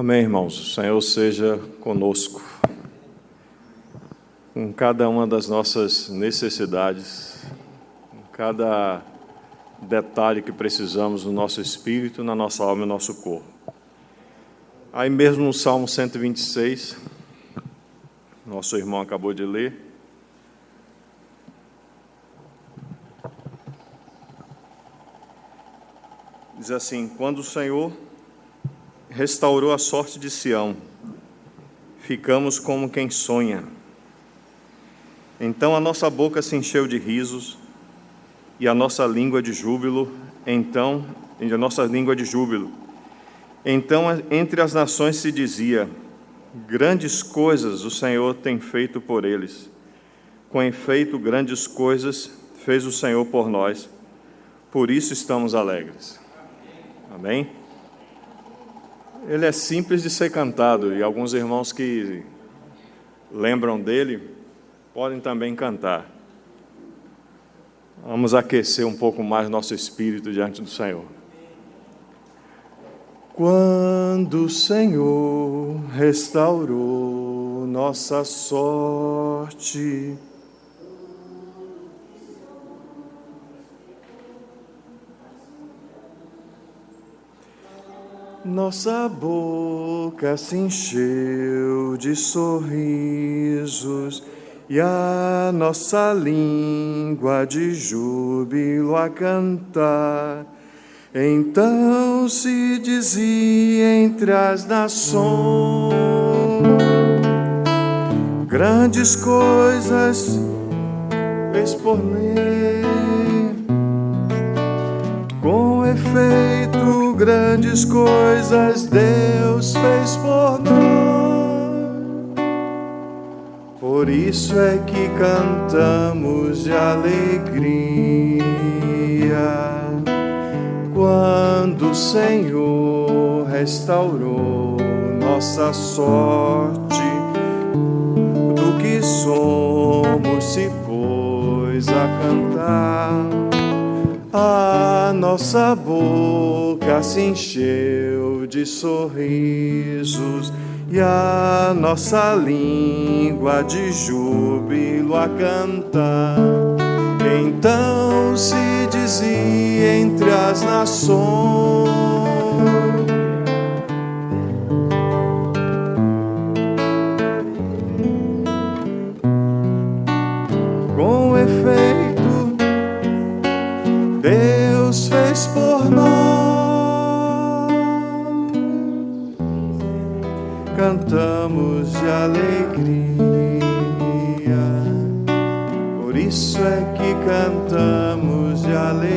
Amém, irmãos. O Senhor seja conosco, com cada uma das nossas necessidades, com cada detalhe que precisamos no nosso espírito, na nossa alma e no nosso corpo. Aí mesmo no Salmo 126, nosso irmão acabou de ler, diz assim: quando o Senhor restaurou a sorte de Sião, ficamos como quem sonha. Então a nossa boca se encheu de risos e a nossa língua de júbilo. Então entre as nações se dizia: grandes coisas o Senhor tem feito por eles. Com efeito, grandes coisas fez o Senhor por nós. Por isso estamos alegres. Amém? Ele é simples de ser cantado, e alguns irmãos que lembram dele podem também cantar. Vamos aquecer um pouco mais nosso espírito diante do Senhor. Quando o Senhor restaurou nossa sorte, nossa boca se encheu de sorrisos e a nossa língua de júbilo a cantar. Então se dizia entre as nações: grandes coisas fez por mim. Com efeito, grandes coisas Deus fez por nós. Por isso é que cantamos de alegria, quando o Senhor restaurou nossa sorte. Do que somos se pôs a cantar. A nossa boca se encheu de sorrisos e a nossa língua de júbilo a cantar. Então se dizia entre as nações: com efeito, Deus fez por nós. Cantamos de alegria, por isso é que cantamos de alegria,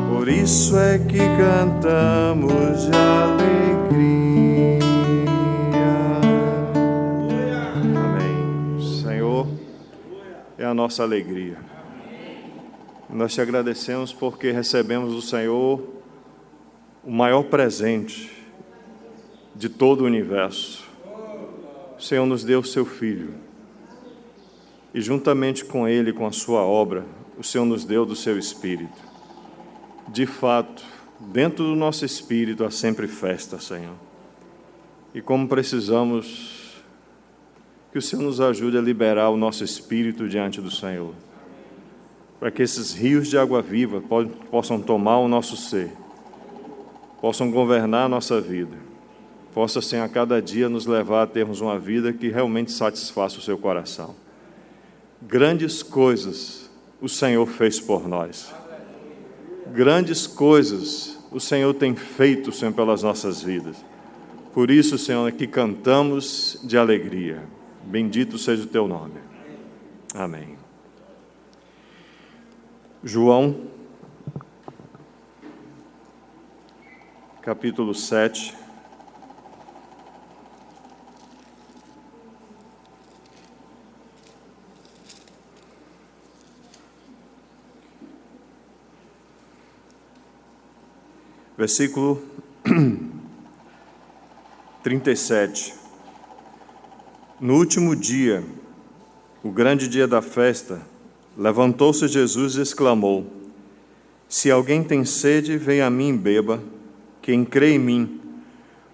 por isso é que cantamos de alegria. Amém. O Senhor é a nossa alegria. Nós te agradecemos porque recebemos do Senhor o maior presente de todo o universo. O Senhor nos deu o seu Filho, e juntamente com Ele, com a sua obra, o Senhor nos deu do seu Espírito. De fato, dentro do nosso espírito há sempre festa, Senhor. E como precisamos que o Senhor nos ajude a liberar o nosso espírito diante do Senhor, para que esses rios de água viva possam tomar o nosso ser, possam governar a nossa vida, possa, Senhor, a cada dia nos levar a termos uma vida que realmente satisfaça o seu coração. Grandes coisas o Senhor fez por nós. Grandes coisas o Senhor tem feito, Senhor, pelas nossas vidas. Por isso, Senhor, é que cantamos de alegria. Bendito seja o teu nome. Amém. João, capítulo 7. Versículo 37. No último dia, o grande dia da festa, levantou-se Jesus e exclamou: Se alguém tem sede, venha a mim e beba. quem crê em mim,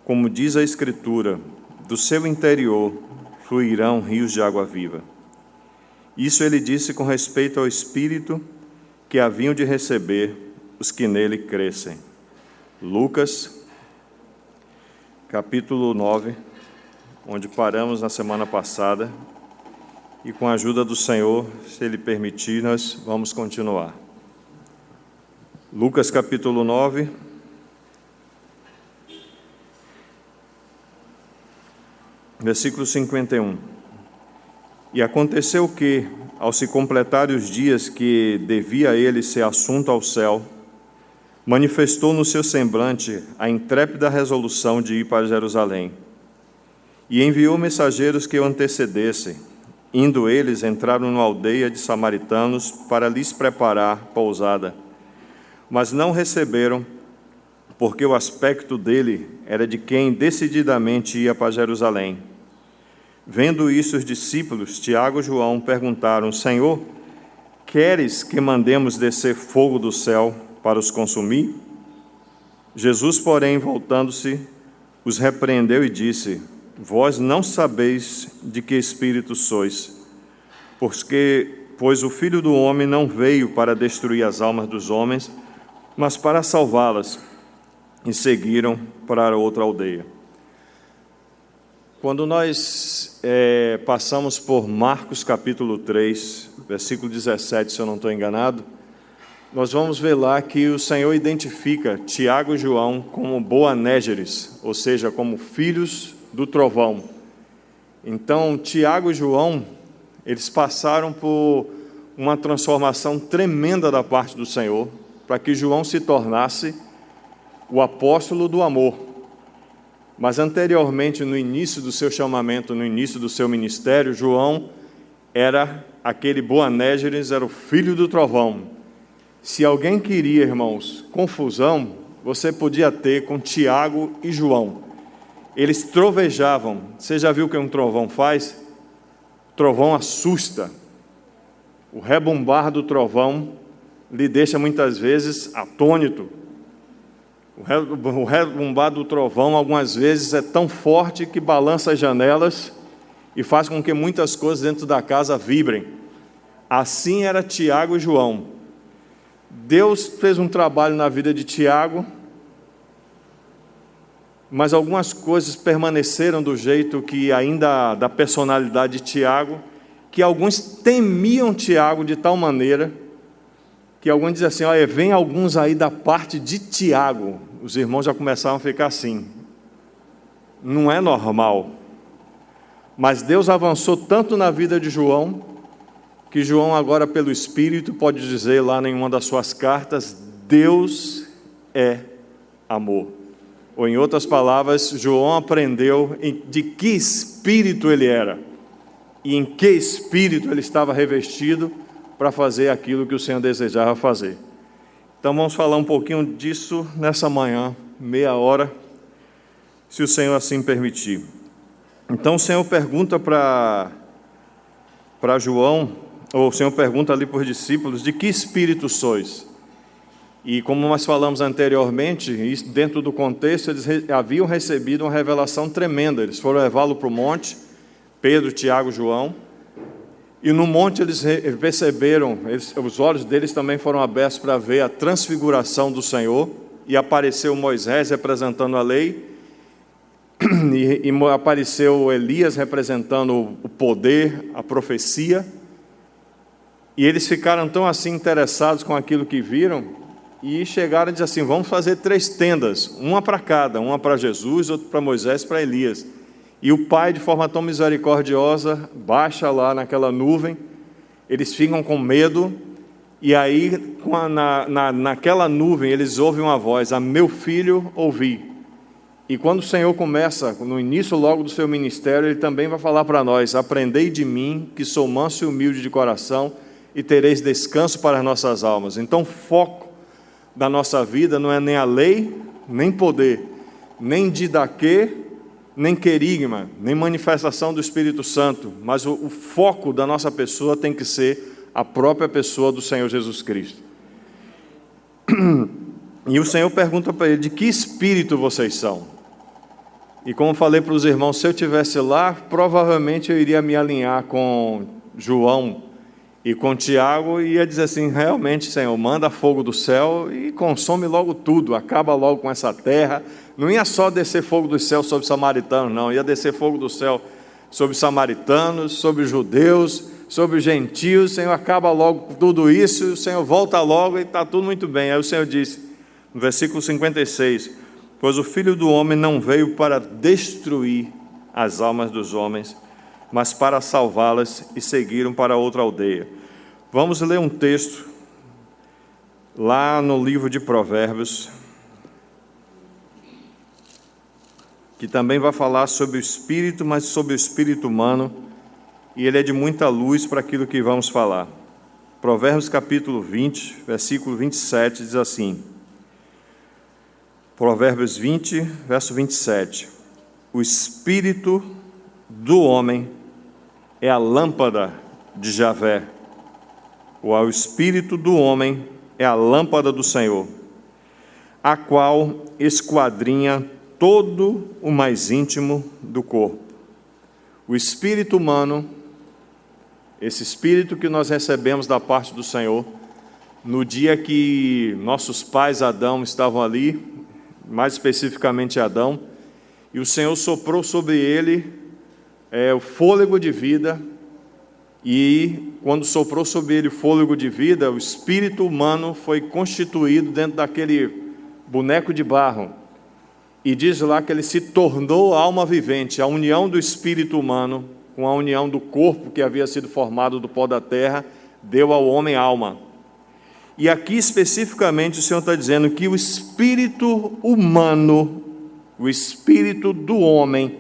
como diz a Escritura, do seu interior fluirão rios de água viva. Isso ele disse com respeito ao Espírito que haviam de receber os que nele crescem. Lucas, capítulo 9, onde paramos na semana passada, e com a ajuda do Senhor, se Ele permitir, nós vamos continuar. Lucas, capítulo 9, versículo 51. E aconteceu que, ao se completarem os dias que devia ele ser assunto ao céu, manifestou no seu semblante a intrépida resolução de ir para Jerusalém. E enviou mensageiros que o antecedessem. Indo eles, entraram numa aldeia de samaritanos para lhes preparar pousada. Mas não receberam, porque o aspecto dele era de quem decididamente ia para Jerusalém. Vendo isso, os discípulos, Tiago e João, perguntaram: Senhor, queres que mandemos descer fogo do céu para os consumir? Jesus, porém, voltando-se, os repreendeu e disse: Vós não sabeis de que espírito sois, pois o Filho do Homem não veio para destruir as almas dos homens, mas para salvá-las. E seguiram para outra aldeia. Quando nós passamos por Marcos capítulo 3, versículo 17, se eu não estou enganado, nós vamos ver lá que o Senhor identifica Tiago e João como Boanerges, ou seja, como filhos do trovão. Então, Tiago e João, eles passaram por uma transformação tremenda da parte do Senhor, para que João se tornasse o apóstolo do amor. Mas anteriormente, no início do seu chamamento, no início do seu ministério, João era aquele Boanerges, era o filho do trovão. Se alguém queria, irmãos, confusão, você podia ter com Tiago e João. Eles trovejavam. Você já viu o que um trovão faz? O trovão assusta. O rebumbar do trovão lhe deixa muitas vezes atônito. O rebumbar do trovão, algumas vezes, é tão forte que balança as janelas e faz com que muitas coisas dentro da casa vibrem. Assim era Tiago e João. Deus fez um trabalho na vida de Tiago, mas algumas coisas permaneceram do jeito que ainda da personalidade de Tiago, que alguns temiam Tiago de tal maneira que alguns dizem assim: olha, vem alguns aí da parte de Tiago. Os irmãos já começaram a ficar assim. Não é normal. Mas Deus avançou tanto na vida de João, que João agora pelo Espírito pode dizer lá em uma das suas cartas: Deus é amor. Ou em outras palavras, João aprendeu de que espírito ele era e em que espírito ele estava revestido para fazer aquilo que o Senhor desejava fazer. Então vamos falar um pouquinho disso nessa manhã, meia hora, se o Senhor assim permitir. Então o Senhor pergunta para João, ou o Senhor pergunta ali para os discípulos: de que espírito sois? E como nós falamos anteriormente, dentro do contexto, eles haviam recebido uma revelação tremenda. Eles foram levá-lo para o monte, Pedro, Tiago, João, e no monte eles perceberam, os olhos deles também foram abertos para ver a transfiguração do Senhor, e apareceu Moisés representando a lei, e apareceu Elias representando o poder, a profecia, e eles ficaram tão assim interessados com aquilo que viram, e chegaram e disseram assim: vamos fazer 3 tendas, uma para cada, uma para Jesus, outra para Moisés, para Elias. E o Pai, de forma tão misericordiosa, baixa lá naquela nuvem, eles ficam com medo, e aí naquela nuvem eles ouvem uma voz: a meu filho ouvi. E quando o Senhor começa, no início logo do seu ministério, Ele também vai falar para nós: aprendei de mim, que sou manso e humilde de coração, e tereis descanso para as nossas almas. Então o foco da nossa vida não é nem a lei, nem poder, nem didaquê, nem querigma, nem manifestação do Espírito Santo, mas o foco da nossa pessoa tem que ser a própria pessoa do Senhor Jesus Cristo. E o Senhor pergunta para ele: de que espírito vocês são? E como falei para os irmãos, se eu estivesse lá, provavelmente eu iria me alinhar com João e com Tiago e ia dizer assim: realmente, Senhor, manda fogo do céu e consome logo tudo, acaba logo com essa terra. Não ia só descer fogo do céu sobre samaritanos, não, ia descer fogo do céu sobre samaritanos, sobre judeus, sobre gentios. Senhor, acaba logo com tudo isso, o Senhor volta logo e está tudo muito bem. Aí o Senhor disse, no versículo 56, pois o Filho do Homem não veio para destruir as almas dos homens, mas para salvá-las, e seguiram para outra aldeia. Vamos ler um texto lá no livro de Provérbios, que também vai falar sobre o espírito, mas sobre o espírito humano, e ele é de muita luz para aquilo que vamos falar. Provérbios capítulo 20, versículo 27, diz assim, Provérbios 20, verso 27, o espírito do homem é a lâmpada de Javé, ou o espírito do homem é a lâmpada do Senhor, a qual esquadrinha todo o mais íntimo do corpo. O espírito humano, esse espírito que nós recebemos da parte do Senhor, no dia que nossos pais Adão estavam ali, mais especificamente Adão, e o Senhor soprou sobre ele o fôlego de vida, e quando soprou sobre ele o fôlego de vida, o espírito humano foi constituído dentro daquele boneco de barro, e diz lá que ele se tornou alma vivente. A união do espírito humano com a união do corpo que havia sido formado do pó da terra, deu ao homem alma. E aqui especificamente o Senhor está dizendo que o espírito humano, o espírito do homem,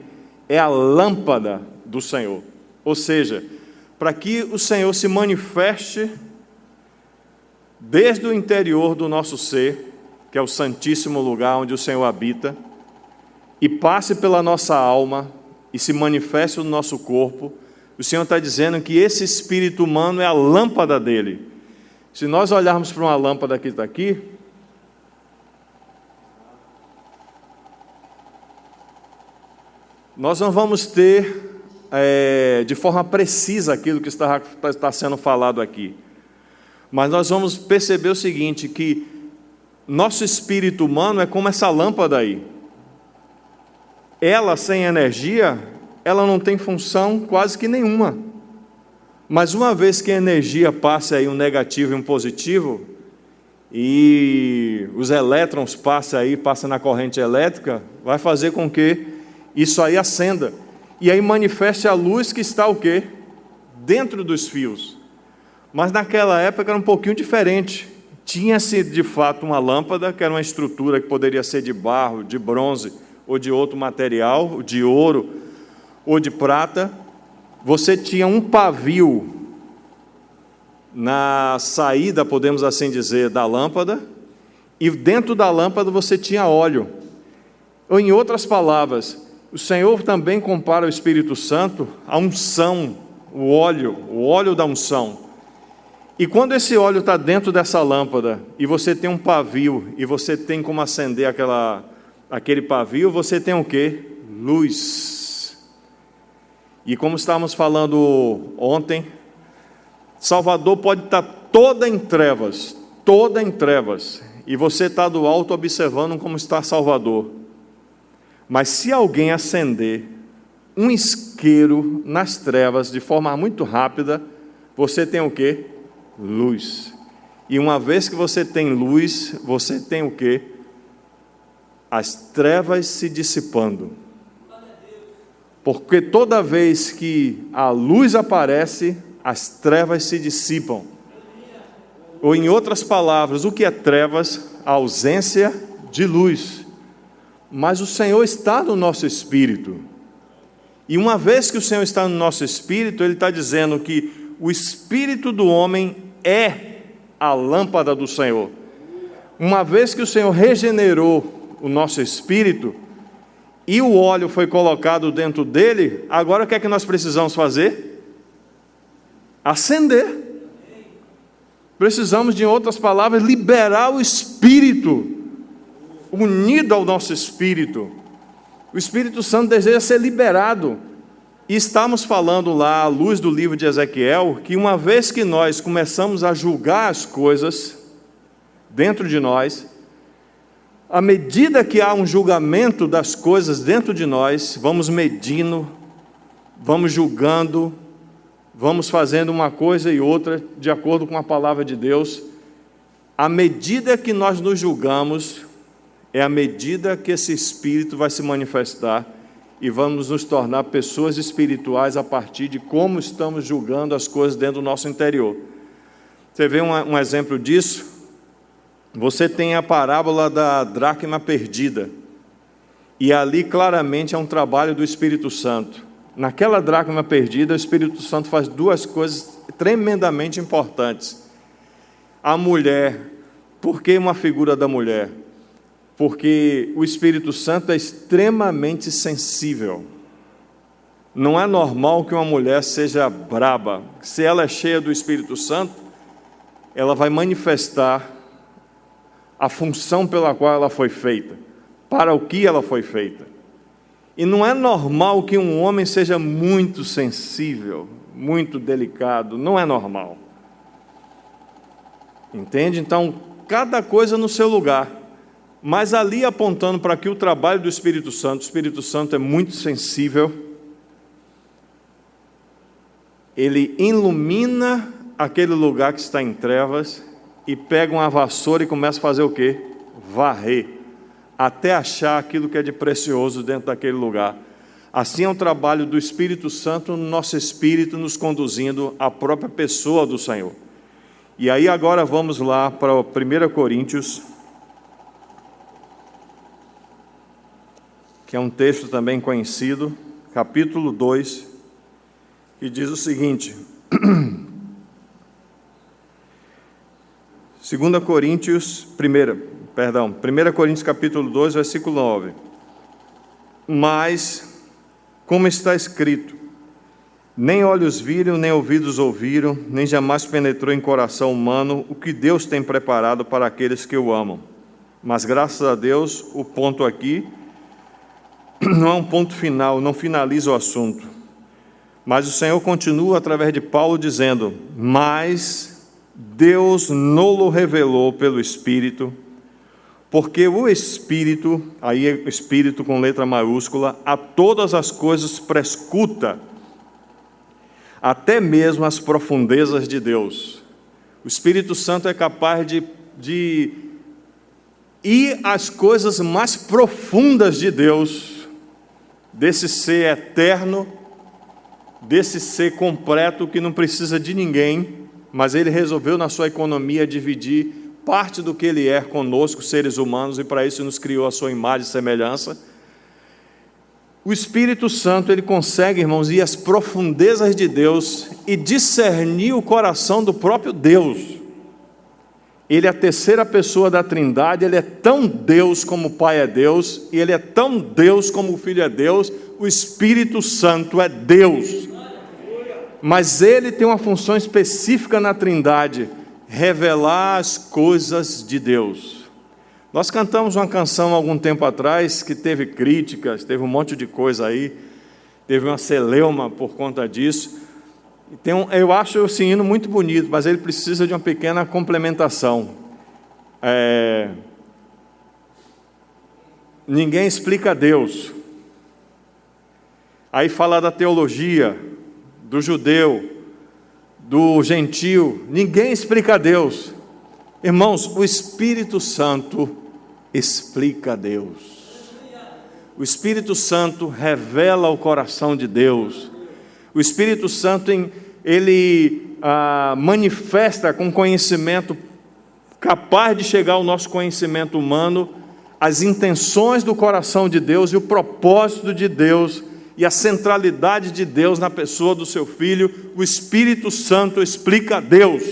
é a lâmpada do Senhor. Ou seja, para que o Senhor se manifeste desde o interior do nosso ser, que é o santíssimo lugar onde o Senhor habita, e passe pela nossa alma e se manifeste no nosso corpo, o Senhor está dizendo que esse espírito humano é a lâmpada dele. Se nós olharmos para uma lâmpada que está aqui, nós não vamos ter de forma precisa aquilo que está sendo falado aqui, mas nós vamos perceber o seguinte, que nosso espírito humano é como essa lâmpada aí. Ela, sem energia, ela não tem função quase que nenhuma. Mas uma vez que a energia passe aí um negativo e um positivo, e os elétrons passam na corrente elétrica, vai fazer com que isso aí acenda. E aí manifeste a luz que está o quê? Dentro dos fios. Mas naquela época era um pouquinho diferente. Tinha-se de fato uma lâmpada, que era uma estrutura que poderia ser de barro, de bronze, ou de outro material, de ouro, ou de prata. Você tinha um pavio na saída, podemos assim dizer, da lâmpada, e dentro da lâmpada você tinha óleo. Ou em outras palavras, o Senhor também compara o Espírito Santo à unção, o óleo da unção. E quando esse óleo está dentro dessa lâmpada, e você tem um pavio, e você tem como acender aquele pavio, você tem o quê? Luz. E como estávamos falando ontem, Salvador pode estar toda em trevas, e você está do alto observando como está Salvador. Mas se alguém acender um isqueiro nas trevas de forma muito rápida, você tem o quê? Luz. E uma vez que você tem luz, você tem o quê? As trevas se dissipando. Porque toda vez que a luz aparece, as trevas se dissipam. Ou em outras palavras, o que é trevas? A ausência de luz. Mas o Senhor está no nosso espírito. E uma vez que o Senhor está no nosso espírito, Ele está dizendo que o espírito do homem é a lâmpada do Senhor. Uma vez que o Senhor regenerou o nosso espírito, e o óleo foi colocado dentro dele, agora o que é que nós precisamos fazer? Acender. Precisamos, de outras palavras, liberar o espírito unido ao nosso espírito. O Espírito Santo deseja ser liberado. E estamos falando lá, à luz do livro de Ezequiel, que uma vez que nós começamos a julgar as coisas dentro de nós, à medida que há um julgamento das coisas dentro de nós, vamos medindo, vamos julgando, vamos fazendo uma coisa e outra de acordo com a palavra de Deus. À medida que nós nos julgamos, é a medida que esse Espírito vai se manifestar e vamos nos tornar pessoas espirituais a partir de como estamos julgando as coisas dentro do nosso interior. Você vê um exemplo disso? Você tem a parábola da dracma perdida, e ali claramente é um trabalho do Espírito Santo. Naquela dracma perdida, o Espírito Santo faz duas coisas tremendamente importantes. A mulher, por que uma figura da mulher? Porque o Espírito Santo é extremamente sensível. Não é normal que uma mulher seja braba. Se ela é cheia do Espírito Santo, ela vai manifestar a função pela qual ela foi feita, para o que ela foi feita. E não é normal que um homem seja muito sensível, muito delicado. Não é normal. Entende? Então, cada coisa no seu lugar. Mas ali apontando para que o trabalho do Espírito Santo é muito sensível, ele ilumina aquele lugar que está em trevas e pega uma vassoura e começa a fazer o quê? Varrer, até achar aquilo que é de precioso dentro daquele lugar. Assim é o trabalho do Espírito Santo no nosso espírito, nos conduzindo à própria pessoa do Senhor. E aí agora vamos lá para 1 Coríntios, que é um texto também conhecido, capítulo 2, que diz o seguinte, 1 Coríntios capítulo 2, versículo 9. Mas, como está escrito, nem olhos viram, nem ouvidos ouviram, nem jamais penetrou em coração humano o que Deus tem preparado para aqueles que o amam. Mas, graças a Deus, o ponto aqui não é um ponto final, não finaliza o assunto. Mas o Senhor continua através de Paulo dizendo, mas Deus nolo revelou pelo Espírito, porque o Espírito, aí é Espírito com letra maiúscula, a todas as coisas prescuta, até mesmo as profundezas de Deus. O Espírito Santo é capaz de ir às coisas mais profundas de Deus, desse ser eterno, desse ser completo que não precisa de ninguém, mas ele resolveu na sua economia dividir parte do que ele é conosco, seres humanos, e para isso nos criou a sua imagem e semelhança. O Espírito Santo, ele consegue, irmãos, ir às profundezas de Deus e discernir o coração do próprio Deus. Ele é a terceira pessoa da Trindade, ele é tão Deus como o Pai é Deus, e ele é tão Deus como o Filho é Deus. O Espírito Santo é Deus, mas ele tem uma função específica na Trindade, revelar as coisas de Deus. Nós cantamos uma canção há algum tempo atrás, que teve críticas, teve um monte de coisa aí, teve uma celeuma por conta disso. Eu acho esse hino muito bonito, mas ele precisa de uma pequena complementação. Ninguém explica Deus. Aí fala da teologia, do judeu, do gentil. Ninguém explica Deus. Irmãos, o Espírito Santo explica Deus. O Espírito Santo revela o coração de Deus. O Espírito Santo, ele manifesta com conhecimento capaz de chegar ao nosso conhecimento humano as intenções do coração de Deus e o propósito de Deus e a centralidade de Deus na pessoa do seu Filho. O Espírito Santo explica Deus.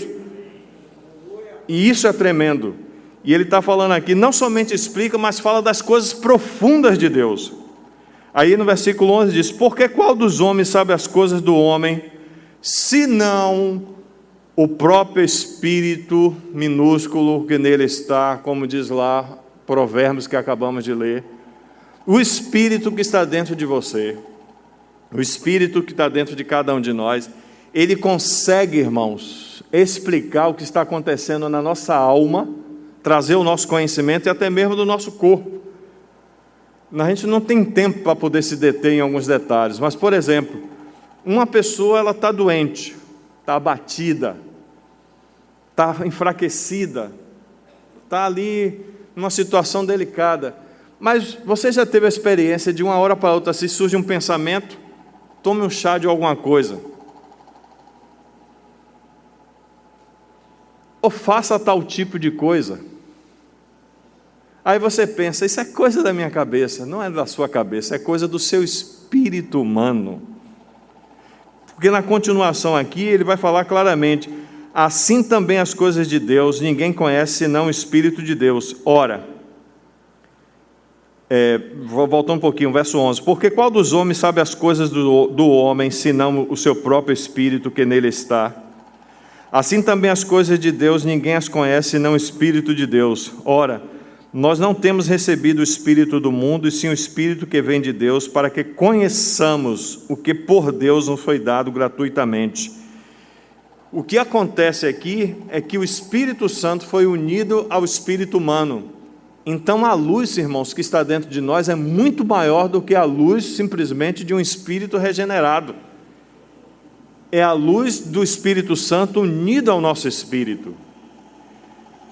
E isso é tremendo. E ele está falando aqui, não somente explica, mas fala das coisas profundas de Deus. Aí no versículo 11 diz, porque qual dos homens sabe as coisas do homem, senão o próprio Espírito minúsculo que nele está, como diz lá Provérbios que acabamos de ler. O Espírito que está dentro de você, o Espírito que está dentro de cada um de nós, ele consegue, irmãos, explicar o que está acontecendo na nossa alma, trazer o nosso conhecimento e até mesmo do nosso corpo. A gente não tem tempo para poder se deter em alguns detalhes, mas, por exemplo, uma pessoa ela está doente, está abatida, está enfraquecida, está ali numa situação delicada, mas você já teve a experiência de uma hora para outra, se surge um pensamento, tome um chá de alguma coisa, ou faça tal tipo de coisa. Aí você pensa, isso é coisa da minha cabeça. Não é da sua cabeça, é coisa do seu espírito humano. Porque na continuação aqui, ele vai falar claramente, assim também as coisas de Deus, ninguém conhece senão o Espírito de Deus. Ora, vou voltar um pouquinho, verso 11. Porque qual dos homens sabe as coisas do homem, senão o seu próprio Espírito que nele está? Assim também as coisas de Deus, ninguém as conhece senão o Espírito de Deus. Ora, nós não temos recebido o Espírito do mundo, e sim o Espírito que vem de Deus, para que conheçamos o que por Deus nos foi dado gratuitamente. O que acontece aqui é que o Espírito Santo foi unido ao Espírito humano. Então a luz, irmãos, que está dentro de nós é muito maior do que a luz simplesmente de um Espírito regenerado. É a luz do Espírito Santo unido ao nosso Espírito.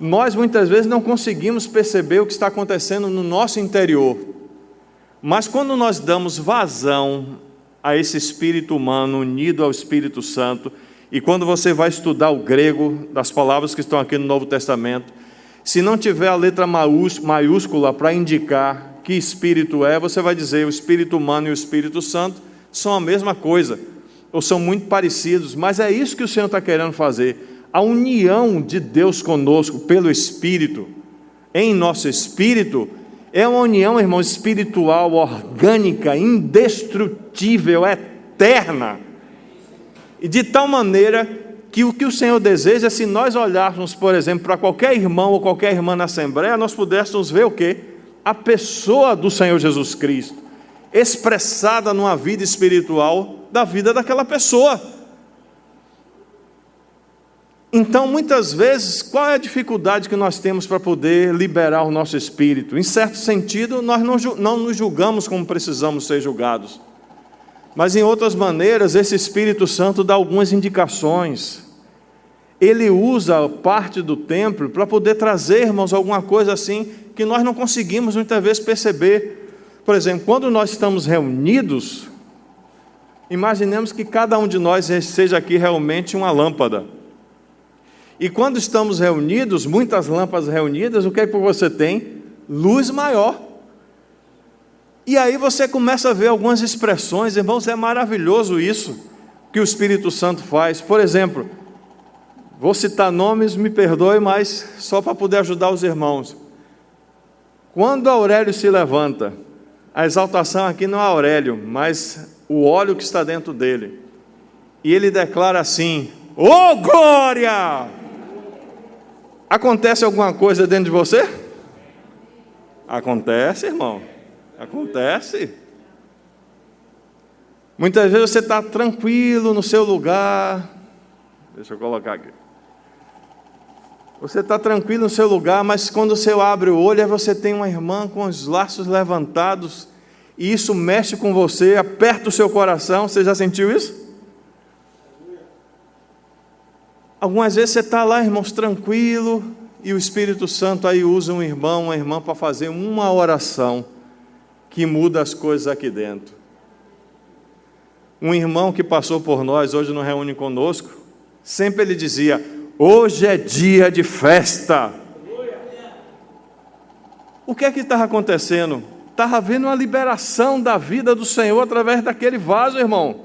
Nós muitas vezes não conseguimos perceber o que está acontecendo no nosso interior, mas quando nós damos vazão a esse espírito humano unido ao Espírito Santo, e quando você vai estudar o grego das palavras que estão aqui no Novo Testamento, se não tiver a letra maiúscula para indicar que espírito é, você vai dizer o Espírito humano e o Espírito Santo são a mesma coisa, ou são muito parecidos, mas é isso que o Senhor está querendo fazer. A união de Deus conosco pelo Espírito, em nosso espírito, é uma união, irmão, espiritual, orgânica, indestrutível, eterna. E de tal maneira que o que o Senhor deseja é, se nós olharmos, por exemplo, para qualquer irmão ou qualquer irmã na Assembleia, nós pudéssemos ver o quê? A pessoa do Senhor Jesus Cristo, expressada numa vida espiritual da vida daquela pessoa. Então, muitas vezes, qual é a dificuldade que nós temos para poder liberar o nosso espírito? Em certo sentido, nós não nos julgamos como precisamos ser julgados. Mas, em outras maneiras, esse Espírito Santo dá algumas indicações. Ele usa parte do templo para poder trazer, irmãos, alguma coisa assim, que nós não conseguimos muitas vezes perceber. Por exemplo, quando nós estamos reunidos, imaginemos que cada um de nós seja aqui realmente uma lâmpada. E quando estamos reunidos, muitas lâmpadas reunidas, o que é que você tem? Luz maior. E aí você começa a ver algumas expressões, irmãos, é maravilhoso isso que o Espírito Santo faz. Por exemplo, vou citar nomes, me perdoe, mas só para poder ajudar os irmãos. Quando Aurélio se levanta, a exaltação aqui não é Aurélio, mas o óleo que está dentro dele. E ele declara assim: ô glória! Acontece alguma coisa dentro de você? Acontece, irmão. Acontece. Muitas vezes você está tranquilo no seu lugar. Deixa eu colocar aqui. Você está tranquilo no seu lugar, mas quando você abre o olho, aí você tem uma irmã com os laços levantados, e isso mexe com você, aperta o seu coração. Você já sentiu isso? Algumas vezes você está lá, irmãos, tranquilo, e o Espírito Santo aí usa um irmão, uma irmã para fazer uma oração que muda as coisas aqui dentro. Um irmão que passou por nós, hoje não reúne conosco, sempre ele dizia: hoje é dia de festa. O que é que estava acontecendo? Estava havendo uma liberação da vida do Senhor através daquele vaso, irmão,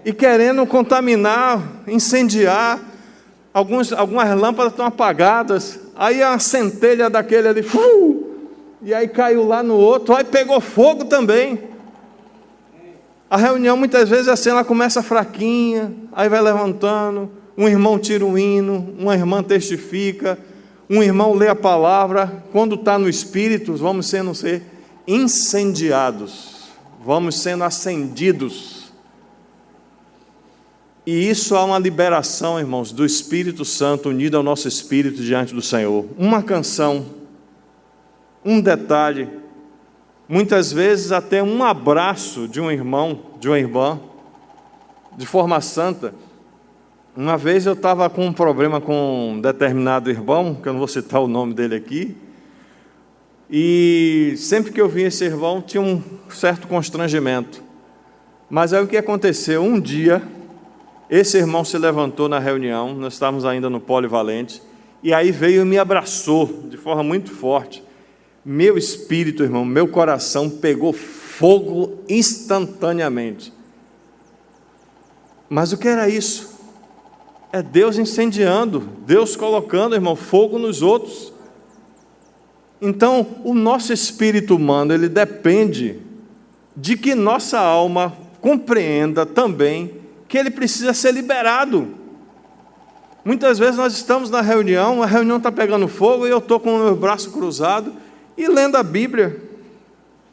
e querendo contaminar, incendiar. Algumas lâmpadas estão apagadas, aí a centelha daquele ali, e aí caiu lá no outro, aí pegou fogo também. A reunião muitas vezes assim, ela começa fraquinha, aí vai levantando, um irmão tira um hino, uma irmã testifica, Um irmão lê a palavra, quando está no Espírito, vamos sendo incendiados, vamos sendo acendidos. E isso há uma liberação, irmãos, do Espírito Santo unido ao nosso espírito diante do Senhor. Uma canção, um detalhe, muitas vezes até um abraço de um irmão, de uma irmã, de forma santa. Uma vez eu estava com um problema com um determinado irmão, que eu não vou citar o nome dele aqui, e sempre que eu via esse irmão tinha um certo constrangimento. Mas aí o que aconteceu? Um dia, esse irmão se levantou na reunião, nós estávamos ainda no Polivalente, e aí veio e me abraçou de forma muito forte. Meu espírito, irmão, meu coração pegou fogo instantaneamente. Mas o que era isso? É Deus incendiando, Deus colocando, irmão, fogo nos outros. Então, o nosso espírito humano, ele depende de que nossa alma compreenda também que ele precisa ser liberado. Muitas vezes nós estamos na reunião, a reunião está pegando fogo e eu estou com o meu braço cruzado e lendo a Bíblia.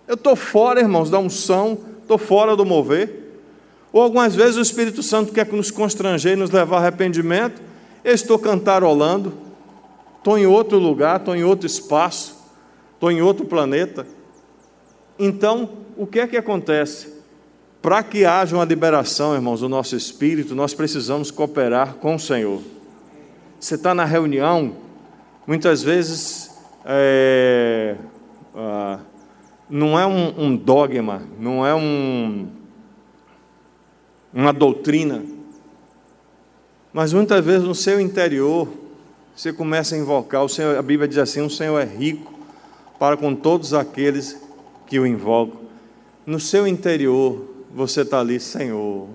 Eu estou fora, irmãos, da unção, estou fora do mover. Ou algumas vezes o Espírito Santo quer nos constranger e nos levar ao arrependimento. Eu estou cantarolando, estou em outro lugar, estou em outro espaço, estou em outro planeta. Então, o que é que acontece? Para que haja uma liberação, irmãos, do nosso espírito, nós precisamos cooperar com o Senhor. Você está na reunião, muitas vezes não é um dogma, não é uma doutrina, mas muitas vezes no seu interior você começa a invocar o Senhor. A Bíblia diz assim: o Senhor é rico para com todos aqueles que o invocam. No seu interior você está ali: Senhor,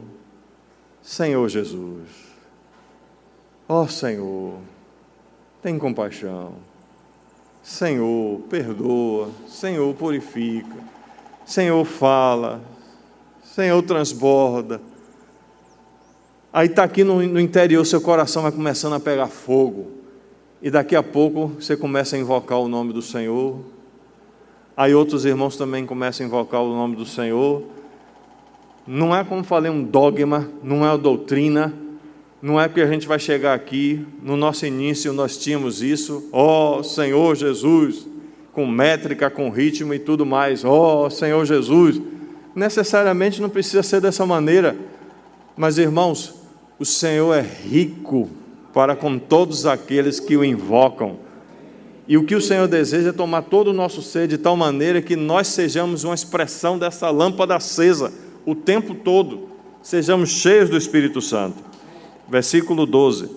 Senhor Jesus, ó Senhor, tem compaixão, Senhor, perdoa, Senhor, purifica, Senhor, fala, Senhor, transborda. Aí está aqui no interior, seu coração vai começando a pegar fogo, e daqui a pouco você começa a invocar o nome do Senhor. Aí outros irmãos também começam a invocar o nome do Senhor. Não é, como falei, um dogma, não é uma doutrina, não é porque a gente vai chegar aqui, no nosso início nós tínhamos isso, ó Senhor Jesus, com métrica, com ritmo e tudo mais, ó Senhor Jesus. Necessariamente não precisa ser dessa maneira, mas irmãos, o Senhor é rico para com todos aqueles que o invocam. E o que o Senhor deseja é tomar todo o nosso ser de tal maneira que nós sejamos uma expressão dessa lâmpada acesa o tempo todo, sejamos cheios do Espírito Santo. Versículo 12: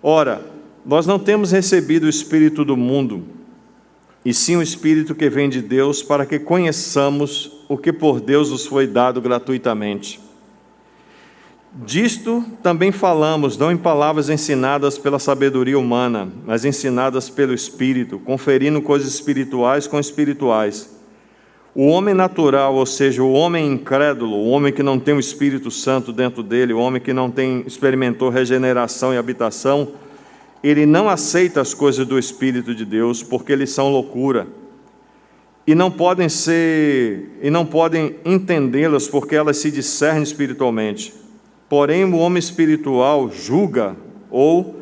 ora, nós não temos recebido o Espírito do mundo, e sim o Espírito que vem de Deus, para que conheçamos o que por Deus nos foi dado gratuitamente. Disto também falamos, não em palavras ensinadas pela sabedoria humana, mas ensinadas pelo Espírito, conferindo coisas espirituais com espirituais. O homem natural, ou seja, o homem incrédulo, o homem que não tem o Espírito Santo dentro dele, o homem que não experimentou regeneração e habitação, ele não aceita as coisas do Espírito de Deus, porque eles são loucura, e não podem entendê-las, porque elas se discernem espiritualmente. Porém, o homem espiritual julga, ou,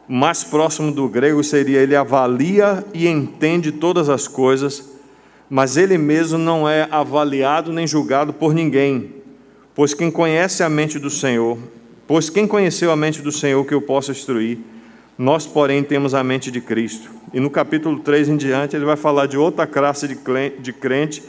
mais próximo do grego seria, ele avalia e entende todas as coisas, mas ele mesmo não é avaliado nem julgado por ninguém, pois quem conheceu a mente do Senhor, que eu possa instruir? Nós, porém, temos a mente de Cristo. E no capítulo 3 em diante, ele vai falar de outra classe de crente,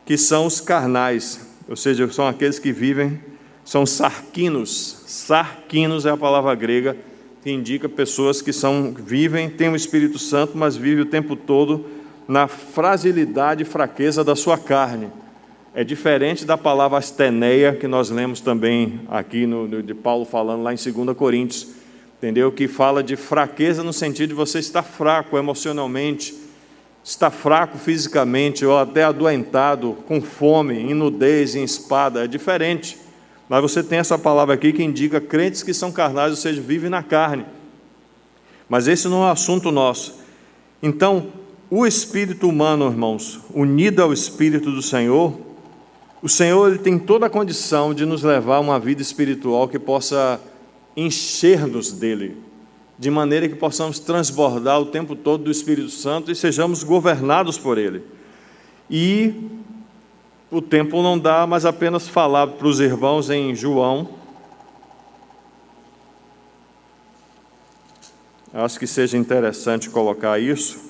que são os carnais, ou seja, são aqueles que vivem, são sarquinos. Sarquinos é a palavra grega que indica pessoas que vivem, têm o Espírito Santo, mas vivem o tempo todo na fragilidade e fraqueza da sua carne. É diferente da palavra asteneia, que nós lemos também aqui de Paulo falando lá em 2 Coríntios, entendeu? Que fala de fraqueza no sentido de você estar fraco emocionalmente, estar fraco fisicamente, ou até adoentado, com fome, em nudez, em espada. É diferente. Mas você tem essa palavra aqui que indica crentes que são carnais, ou seja, vivem na carne. Mas esse não é um assunto nosso. Então, o espírito humano, irmãos, unido ao Espírito do Senhor, o Senhor ele tem toda a condição de nos levar a uma vida espiritual que possa encher-nos dele, de maneira que possamos transbordar o tempo todo do Espírito Santo e sejamos governados por ele. E o tempo não dá, mas apenas falar para os irmãos em João, acho que seja interessante colocar isso.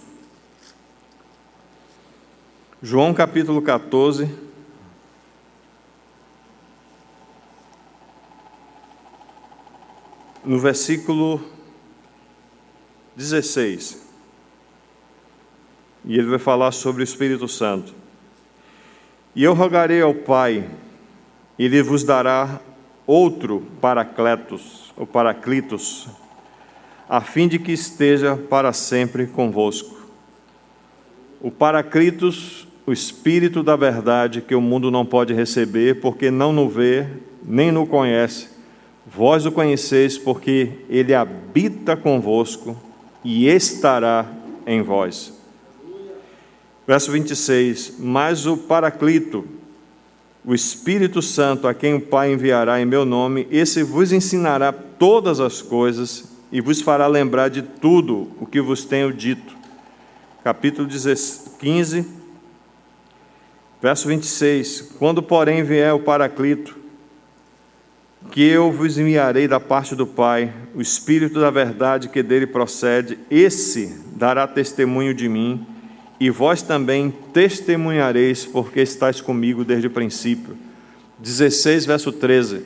João capítulo 14, no versículo 16, e ele vai falar sobre o Espírito Santo. E eu rogarei ao Pai, e ele vos dará outro Paracletos, ou Paraclitos, a fim de que esteja para sempre convosco. O Paraclitos, o Espírito da verdade, que o mundo não pode receber, porque não o vê, nem o conhece. Vós o conheceis, porque ele habita convosco e estará em vós. Verso 26, mas o Paraclito, o Espírito Santo, a quem o Pai enviará em meu nome, esse vos ensinará todas as coisas e vos fará lembrar de tudo o que vos tenho dito. Capítulo 15, verso 26, quando porém vier o Paraclito, que eu vos enviarei da parte do Pai, o Espírito da verdade que dele procede, esse dará testemunho de mim, e vós também testemunhareis, porque estáis comigo desde o princípio. 16, verso 13.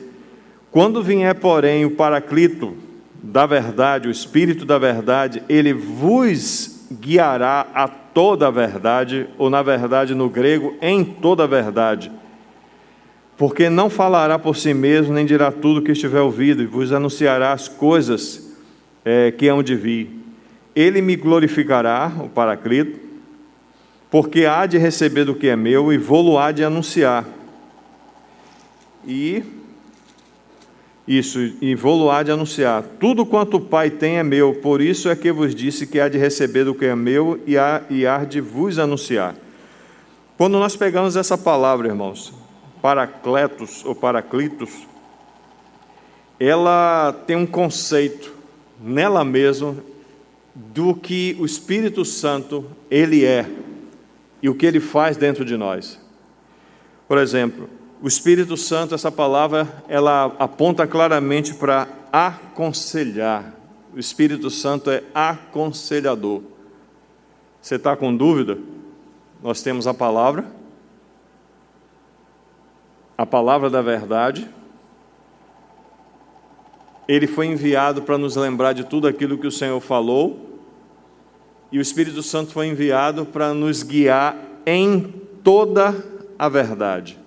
Quando vier, porém, o Paraclito da verdade, o Espírito da verdade, ele vos guiará a toda a verdade, ou na verdade no grego, em toda a verdade. Porque não falará por si mesmo, nem dirá tudo o que estiver ouvido, e vos anunciará as coisas que hão de vir. Ele me glorificará, o Paraclito, porque há de receber do que é meu, e vou-lo há de anunciar. E vou-lo há de anunciar. Tudo quanto o Pai tem é meu, por isso é que vos disse que há de receber do que é meu, e há de vos anunciar. Quando nós pegamos essa palavra, irmãos, Paracletos ou Paraclitos, ela tem um conceito nela mesma do que o Espírito Santo ele é e o que ele faz dentro de nós. Por exemplo, o Espírito Santo, essa palavra, ela aponta claramente para aconselhar. O Espírito Santo é aconselhador. Você está com dúvida? Nós temos a palavra da verdade. Ele foi enviado para nos lembrar de tudo aquilo que o Senhor falou, e o Espírito Santo foi enviado para nos guiar em toda a verdade.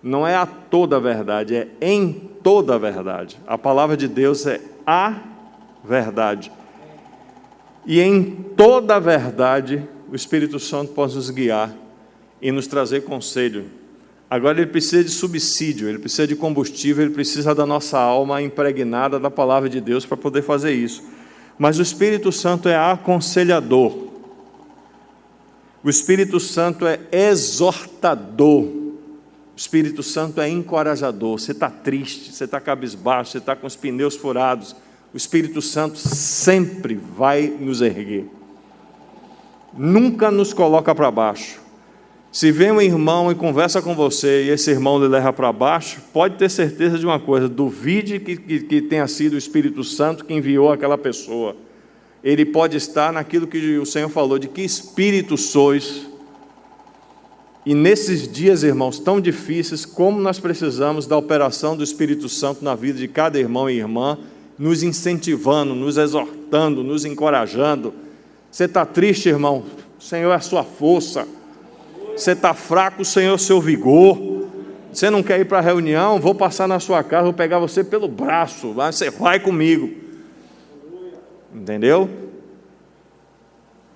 Não é a toda a verdade, é em toda a verdade. A palavra de Deus é a verdade. E em toda a verdade, o Espírito Santo pode nos guiar e nos trazer conselho. Agora ele precisa de subsídio, ele precisa de combustível, ele precisa da nossa alma impregnada da palavra de Deus para poder fazer isso. Mas o Espírito Santo é aconselhador. O Espírito Santo é exortador. O Espírito Santo é encorajador. Você está triste, você está cabisbaixo, você está com os pneus furados. O Espírito Santo sempre vai nos erguer. Nunca nos coloca para baixo. Se vem um irmão e conversa com você e esse irmão lhe leva para baixo, pode ter certeza de uma coisa: duvide que tenha sido o Espírito Santo que enviou aquela pessoa. Ele pode estar naquilo que o Senhor falou, de que espírito sois. E nesses dias, irmãos, tão difíceis, como nós precisamos da operação do Espírito Santo na vida de cada irmão e irmã, nos incentivando, nos exortando, nos encorajando. Você está triste, irmão? O Senhor é a sua força. Você está fraco, o Senhor é o seu vigor. Você não quer ir para a reunião? Vou passar na sua casa, vou pegar você pelo braço, você vai comigo. Entendeu?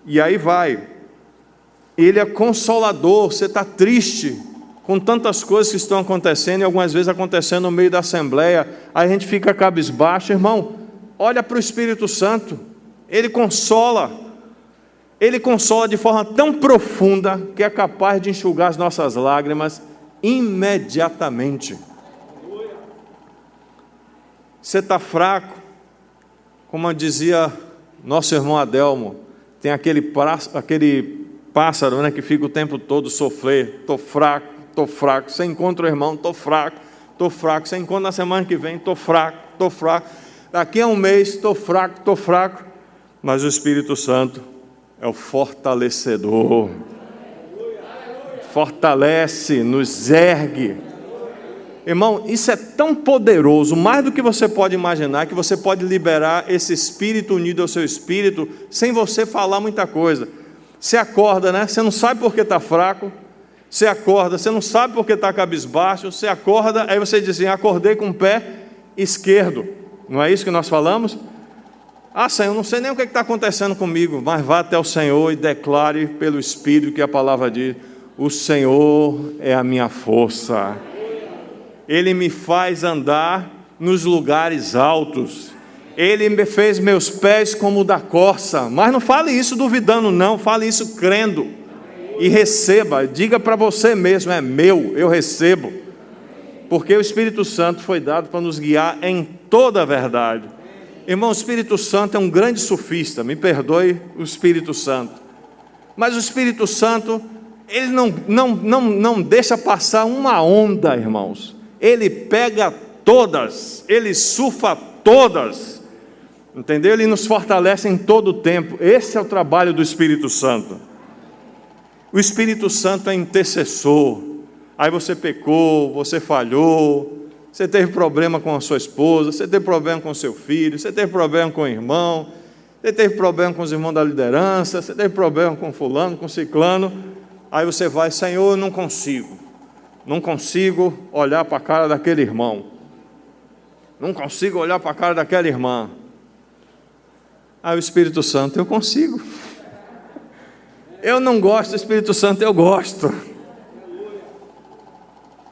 E aí vai. Ele é consolador. Você está triste com tantas coisas que estão acontecendo, e algumas vezes acontecendo no meio da assembleia, aí a gente fica cabisbaixo. Irmão, olha para o Espírito Santo, ele consola. Ele consola de forma tão profunda que é capaz de enxugar as nossas lágrimas imediatamente. Você está fraco, como dizia nosso irmão Adelmo, tem aquele pássaro, né, que fica o tempo todo sofrer, estou fraco, você encontra o irmão, estou fraco, você encontra na semana que vem, estou fraco, daqui a um mês, estou fraco, mas o Espírito Santo é o fortalecedor, fortalece, nos ergue. Irmão, isso é tão poderoso, mais do que você pode imaginar, que você pode liberar esse Espírito unido ao seu Espírito, sem você falar muita coisa. Você acorda, né? Você não sabe por que está fraco, você acorda, você não sabe por que está cabisbaixo, você acorda, aí você diz assim, acordei com o pé esquerdo, não é isso que nós falamos? Senhor, não sei nem o que está acontecendo comigo, mas vá até o Senhor e declare pelo Espírito que a palavra diz, o Senhor é a minha força, Ele me faz andar nos lugares altos, Ele me fez meus pés como o da corça. Mas não fale isso duvidando não, fale isso crendo, e receba, diga para você mesmo, é meu, eu recebo, porque o Espírito Santo foi dado para nos guiar em toda a verdade. Irmão, o Espírito Santo é um grande sofista, me perdoe o Espírito Santo, mas o Espírito Santo, ele não deixa passar uma onda, irmãos. Ele pega todas, ele surfa todas, entendeu? Ele nos fortalece em todo o tempo. Esse é o trabalho do Espírito Santo. O Espírito Santo é intercessor. Aí você pecou, você falhou, você teve problema com a sua esposa, você teve problema com o seu filho, você teve problema com o irmão, você teve problema com os irmãos da liderança, você teve problema com fulano, com ciclano. Aí você vai, Senhor, eu não consigo olhar para a cara daquele irmão, não consigo olhar para a cara daquela irmã. Aí o Espírito Santo, eu consigo. Eu não gosto do Espírito Santo, eu gosto.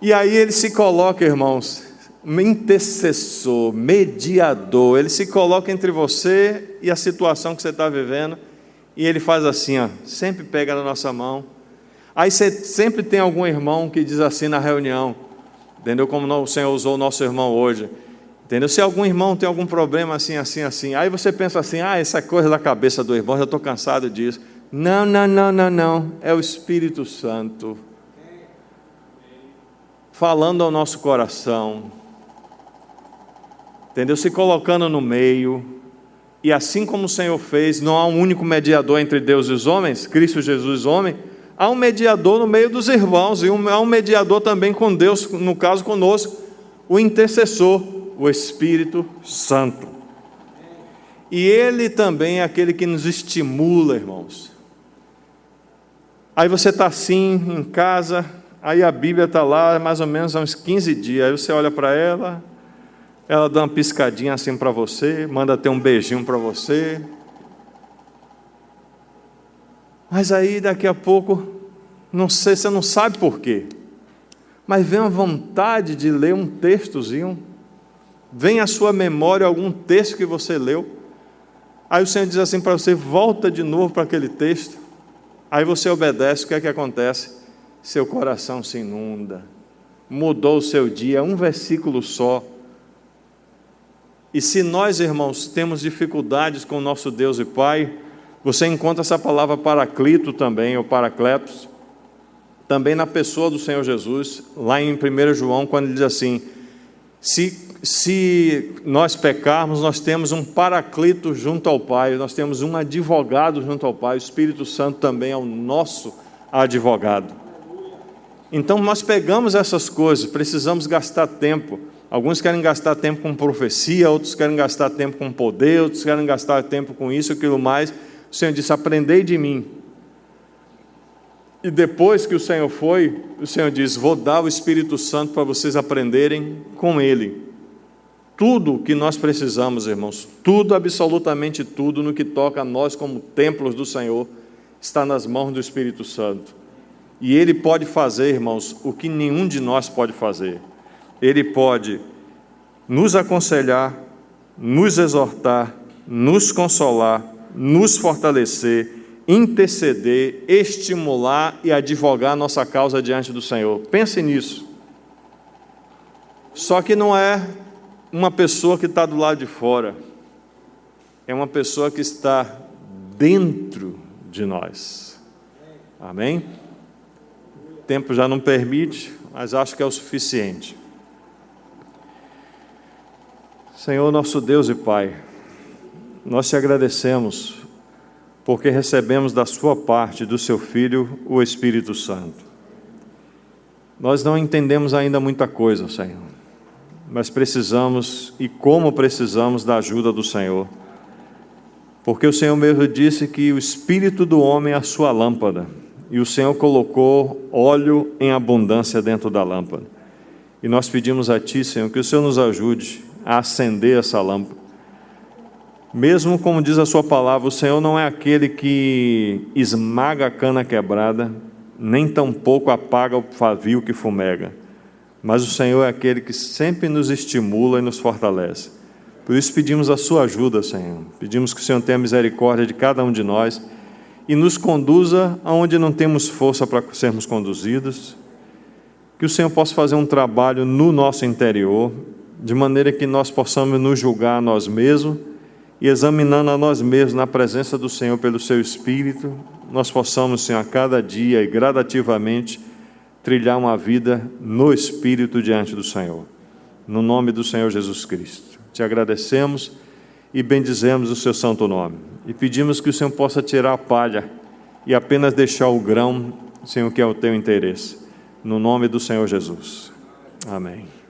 E aí ele se coloca, irmãos, intercessor, mediador, ele se coloca entre você e a situação que você está vivendo, e ele faz assim, sempre pega na nossa mão. Aí você sempre tem algum irmão que diz assim na reunião, entendeu? Como o Senhor usou o nosso irmão hoje, entendeu? Se algum irmão tem algum problema assim, aí você pensa assim, essa coisa da cabeça do irmão, já estou cansado disso. Não, é o Espírito Santo falando ao nosso coração, entendeu? Se colocando no meio, e assim como o Senhor fez, não há um único mediador entre Deus e os homens, Cristo Jesus homem, há um mediador no meio dos irmãos, e há um mediador também com Deus, no caso conosco, o intercessor, o Espírito Santo. E Ele também é aquele que nos estimula, irmãos. Aí você está assim, em casa, aí a Bíblia está lá, mais ou menos há uns 15 dias, aí você olha para ela dá uma piscadinha assim para você, manda ter um beijinho para você, mas aí daqui a pouco, não sei, você não sabe por quê, mas vem a vontade de ler um textozinho, vem à sua memória algum texto que você leu, aí o Senhor diz assim para você, volta de novo para aquele texto, aí você obedece, o que é que acontece? Seu coração se inunda, mudou o seu dia, um versículo só. E se nós, irmãos, temos dificuldades com o nosso Deus e Pai, você encontra essa palavra paraclito também, ou paracletos, também na pessoa do Senhor Jesus, lá em 1 João, quando ele diz assim, se nós pecarmos, nós temos um paraclito junto ao Pai, nós temos um advogado junto ao Pai, o Espírito Santo também é o nosso advogado. Então nós pegamos essas coisas, precisamos gastar tempo. Alguns querem gastar tempo com profecia, outros querem gastar tempo com poder, outros querem gastar tempo com isso, aquilo mais. O Senhor disse, aprendei de mim. E depois que o Senhor foi, o Senhor diz, vou dar o Espírito Santo para vocês aprenderem com Ele. Tudo que nós precisamos, irmãos, tudo, absolutamente tudo, no que toca a nós como templos do Senhor, está nas mãos do Espírito Santo. E Ele pode fazer, irmãos, o que nenhum de nós pode fazer. Ele pode nos aconselhar, nos exortar, nos consolar, nos fortalecer interceder, estimular e advogar a nossa causa diante do Senhor. Pense nisso. Só que não é uma pessoa que está do lado de fora, é uma pessoa que está dentro de nós. Amém? O tempo já não permite, mas acho que é o suficiente. Senhor, nosso Deus e Pai, nós te agradecemos porque recebemos da sua parte, do seu Filho, o Espírito Santo. Nós não entendemos ainda muita coisa, Senhor, mas precisamos, e como precisamos, da ajuda do Senhor. Porque o Senhor mesmo disse que o espírito do homem é a sua lâmpada, e o Senhor colocou óleo em abundância dentro da lâmpada. E nós pedimos a Ti, Senhor, que o Senhor nos ajude a acender essa lâmpada. Mesmo como diz a sua palavra, o Senhor não é aquele que esmaga a cana quebrada, nem tampouco apaga o pavio que fumega, mas o Senhor é aquele que sempre nos estimula e nos fortalece. Por isso pedimos a sua ajuda, Senhor. Pedimos que o Senhor tenha misericórdia de cada um de nós e nos conduza aonde não temos força para sermos conduzidos. Que o Senhor possa fazer um trabalho no nosso interior, de maneira que nós possamos nos julgar a nós mesmos e, examinando a nós mesmos na presença do Senhor pelo seu Espírito, nós possamos, Senhor, a cada dia e gradativamente trilhar uma vida no Espírito diante do Senhor. No nome do Senhor Jesus Cristo. Te agradecemos e bendizemos o seu santo nome. E pedimos que o Senhor possa tirar a palha e apenas deixar o grão, Senhor, que é o teu interesse. No nome do Senhor Jesus. Amém.